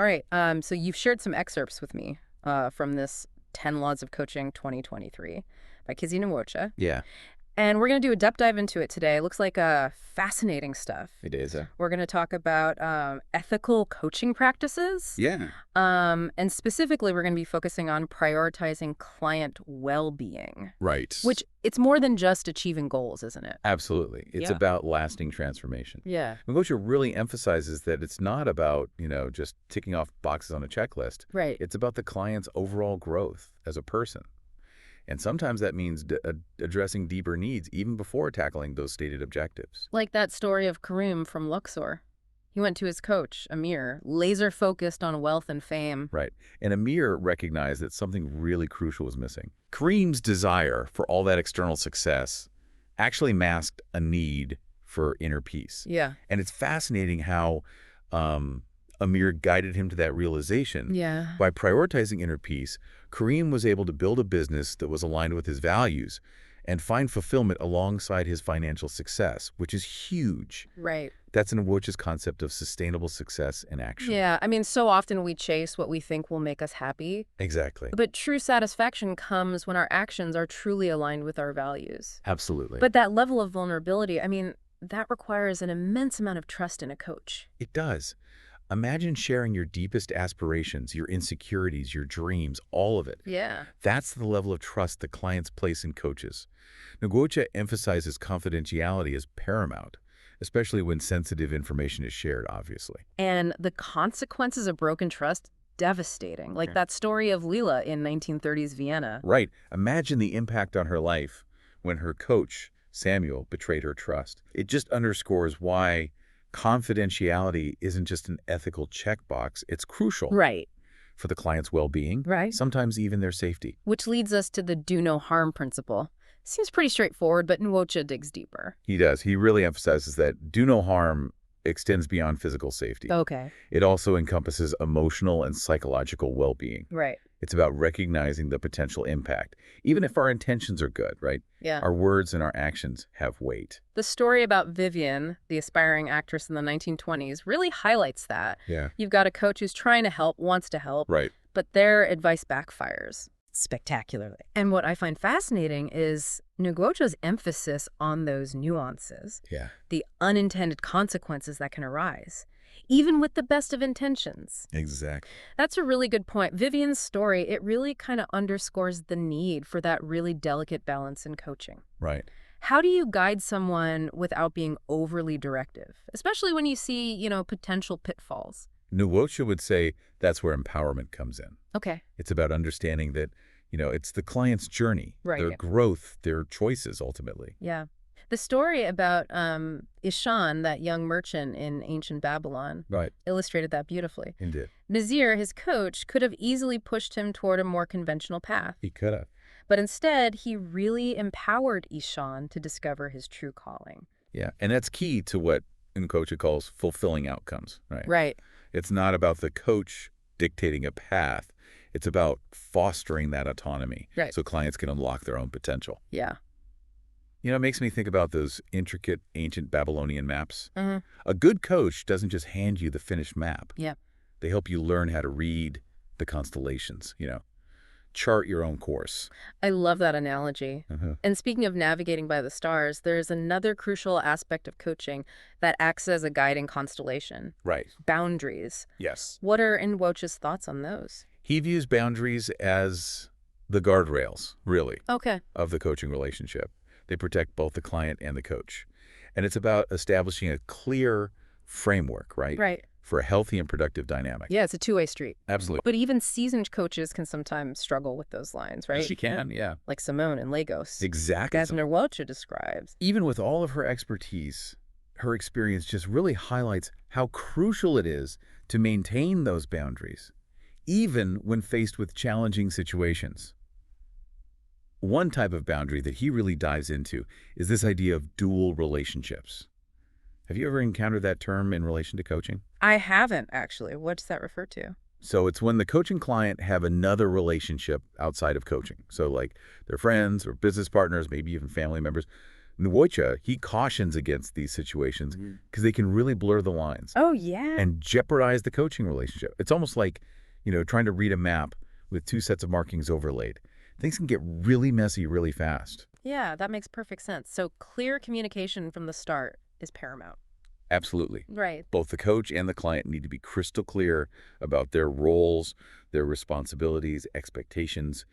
All right. So you've shared some excerpts with me from this 10 Laws of Coaching 2023 by Kizzi Nkwocha. Yeah, And we're going to do a deep dive into it today. It looks like fascinating stuff. it is. We're going to talk about ethical coaching practices. Yeah, And specifically, we're going to be focusing on prioritizing client well-being, right. which it's more than just achieving goals, isn't it? Absolutely. It's Yeah. about lasting transformation. Yeah. Nkwocha really emphasizes that it's not about, just ticking off boxes on a checklist. Right. It's about the client's overall growth as a person. And sometimes that means addressing deeper needs even before tackling those stated objectives. Like that story of Karim from Luxor. He went to his coach, Amir, laser focused on wealth and fame. Right. And Amir recognized that something really crucial was missing. Kareem's desire for all that external success actually masked a need for inner peace. Yeah. And it's fascinating how Amir guided him to that realization. Yeah. By prioritizing inner peace, Kareem was able to build a business that was aligned with his values and find fulfillment alongside his financial success, which is huge. Right. That's Nkwocha's concept of sustainable success in action. Yeah. I mean, so often we chase what we think will make us happy. Exactly. But true satisfaction comes when our actions are truly aligned with our values. Absolutely. But that level of vulnerability, I mean, that requires an immense amount of trust in a coach. It does. Imagine sharing your deepest aspirations, your insecurities, your dreams, all of it. Yeah. That's the level of trust that clients place in coaches. Nkwocha emphasizes confidentiality as paramount, especially when sensitive information is shared, obviously. And the consequences of broken trust, devastating. Like that story of Leela in 1930s Vienna. Right. Imagine the impact on her life when her coach, Samuel, betrayed her trust. It just underscores why confidentiality isn't just an ethical checkbox. It's crucial Right. for the client's well-being, Right. sometimes even their safety. Which leads us to the do no harm principle. Seems pretty straightforward, but Nkwocha digs deeper. He does. He really emphasizes that do no harm extends beyond physical safety. Okay. It also encompasses emotional and psychological well-being. Right. It's about recognizing the potential impact, even if our intentions are good, right? Yeah. Our words and our actions have weight. The story about Vivian, the aspiring actress in the 1920s, really highlights that. Yeah. You've got a coach who's trying to help, wants to help, Right. but their advice backfires spectacularly. And what I find fascinating is Nkwocha's emphasis on those nuances, Yeah. the unintended consequences that can arise, even with the best of intentions. Exactly. That's a really good point. Vivian's story, it really kind of underscores the need for that really delicate balance in coaching. Right. How do you guide someone without being overly directive, especially when you see, potential pitfalls? Nkwocha would say that's where empowerment comes in. Okay. It's about understanding that, it's the client's journey, Right. their growth, their choices, ultimately. Yeah. The story about Ishan, that young merchant in ancient Babylon, Right. illustrated that beautifully. Indeed. Nazir, his coach, could have easily pushed him toward a more conventional path. He could have. But instead, he really empowered Ishan to discover his true calling. Yeah. And that's key to what Nkwocha calls fulfilling outcomes, right? Right. It's not about the coach dictating a path. It's about fostering that autonomy Right. so clients can unlock their own potential. Yeah. It makes me think about those intricate ancient Babylonian maps. Mm-hmm. A good coach doesn't just hand you the finished map. Yeah. They help you learn how to read the constellations, chart your own course. I love that analogy. Uh-huh. And speaking of navigating by the stars, there's another crucial aspect of coaching that acts as a guiding constellation. Right. Boundaries. Yes. What are Nkwocha's thoughts on those? He views boundaries as the guardrails, really, Okay. of the coaching relationship. They protect both the client and the coach. And it's about establishing a clear framework, right? Right. For a healthy and productive dynamic. Yeah, it's a two-way street. Absolutely. But even seasoned coaches can sometimes struggle with those lines, right? She can, yeah. Like Simone in Lagos. Exactly. As Nkwocha describes. Even with all of her expertise, her experience just really highlights how crucial it is to maintain those boundaries, even when faced with challenging situations. One type of boundary that he really dives into is this idea of dual relationships. Have you ever encountered that term in relation to coaching? I haven't, actually. What does that refer to? So it's when the coaching client have another relationship outside of coaching. So like their friends or business partners, maybe even family members, Nkwocha, he cautions against these situations because they can really blur the lines Oh, yeah. and jeopardize the coaching relationship. It's almost like, trying to read a map with two sets of markings overlaid. Things can get really messy really fast. Yeah, that makes perfect sense. So clear communication from the start is paramount. Absolutely. Right. Both the coach and the client need to be crystal clear about their roles, their responsibilities, expectations,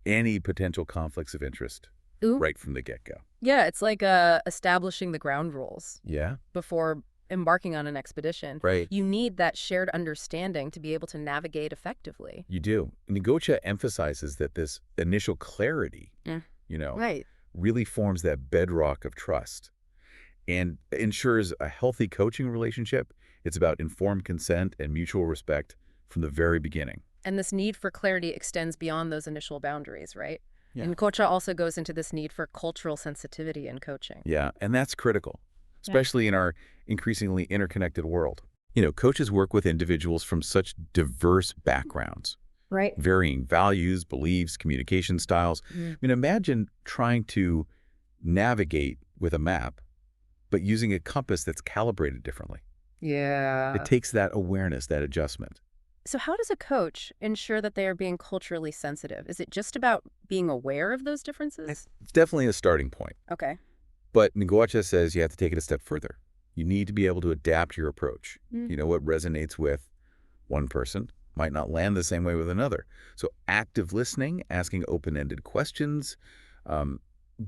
any potential conflicts of interest Ooh. right from the get-go. Yeah, it's like establishing the ground rules Yeah, before embarking on an expedition. right. You need that shared understanding to be able to navigate effectively. You do. Nkwocha emphasizes that this initial clarity, Mm. you know, Right. really forms that bedrock of trust and ensures a healthy coaching relationship. It's about informed consent and mutual respect from the very beginning. And this need for clarity extends beyond those initial boundaries, right? Yeah. And Nkwocha also goes into this need for cultural sensitivity in coaching. Yeah, and that's critical, Yeah. especially in our increasingly interconnected world. Coaches work with individuals from such diverse backgrounds, Right. varying values, beliefs, communication styles. Mm. I mean, imagine trying to navigate with a map, but using a compass that's calibrated differently. Yeah. It takes that awareness, that adjustment. So how does a coach ensure that they are being culturally sensitive? Is it just about being aware of those differences? It's definitely a starting point. Okay. But Nkwocha says you have to take it a step further. You need to be able to adapt your approach. Mm. What resonates with one person might not land the same way with another. So active listening, asking open-ended questions,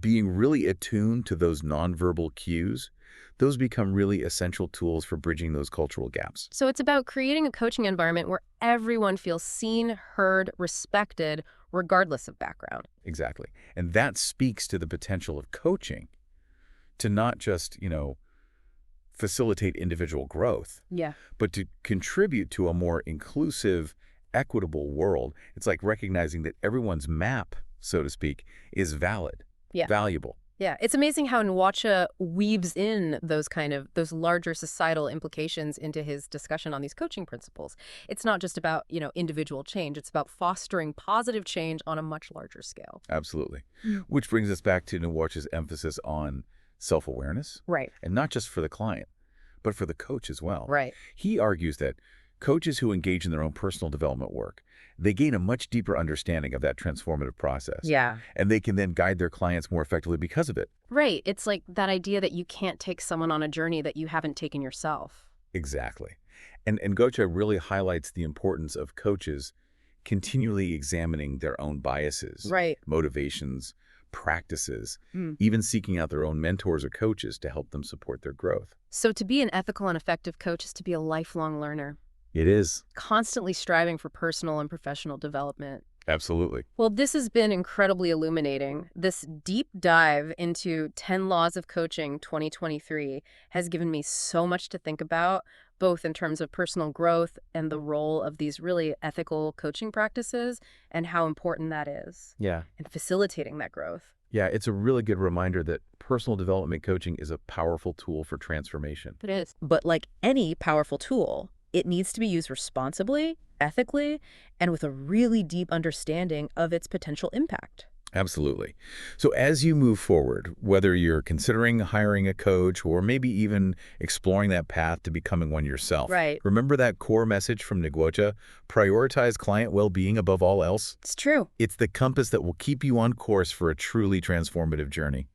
being really attuned to those nonverbal cues, those become really essential tools for bridging those cultural gaps. So it's about creating a coaching environment where everyone feels seen, heard, respected, regardless of background. Exactly. And that speaks to the potential of coaching to not just, facilitate individual growth, Yeah. but to contribute to a more inclusive, equitable world. It's like recognizing that everyone's map, so to speak, is valid, Yeah. valuable. Yeah. It's amazing how Nkwocha weaves in those larger societal implications into his discussion on these coaching principles. It's not just about, individual change. It's about fostering positive change on a much larger scale. Absolutely. Mm. Which brings us back to Nkwocha's emphasis on self-awareness, Right. and not just for the client, but for the coach as well. Right. He argues that coaches who engage in their own personal development work, they gain a much deeper understanding of that transformative process. Yeah. And they can then guide their clients more effectively because of it. Right. It's like that idea that you can't take someone on a journey that you haven't taken yourself. Exactly. And Nkwocha really highlights the importance of coaches continually examining their own biases, Right. motivations, practices, Mm. even seeking out their own mentors or coaches to help them support their growth. So to be an ethical and effective coach is to be a lifelong learner, It is. constantly striving for personal and professional development. Absolutely. Well, this has been incredibly illuminating. This deep dive into 10 Laws of Coaching 2023 has given me so much to think about, both in terms of personal growth and the role of these really ethical coaching practices and how important that is Yeah. in facilitating that growth. Yeah, it's a really good reminder that personal development coaching is a powerful tool for transformation. It is. But like any powerful tool, it needs to be used responsibly, ethically, and with a really deep understanding of its potential impact. Absolutely. So as you move forward, whether you're considering hiring a coach or maybe even exploring that path to becoming one yourself, Right. remember that core message from Nkwocha: prioritize client well-being above all else. It's true. It's the compass that will keep you on course for a truly transformative journey.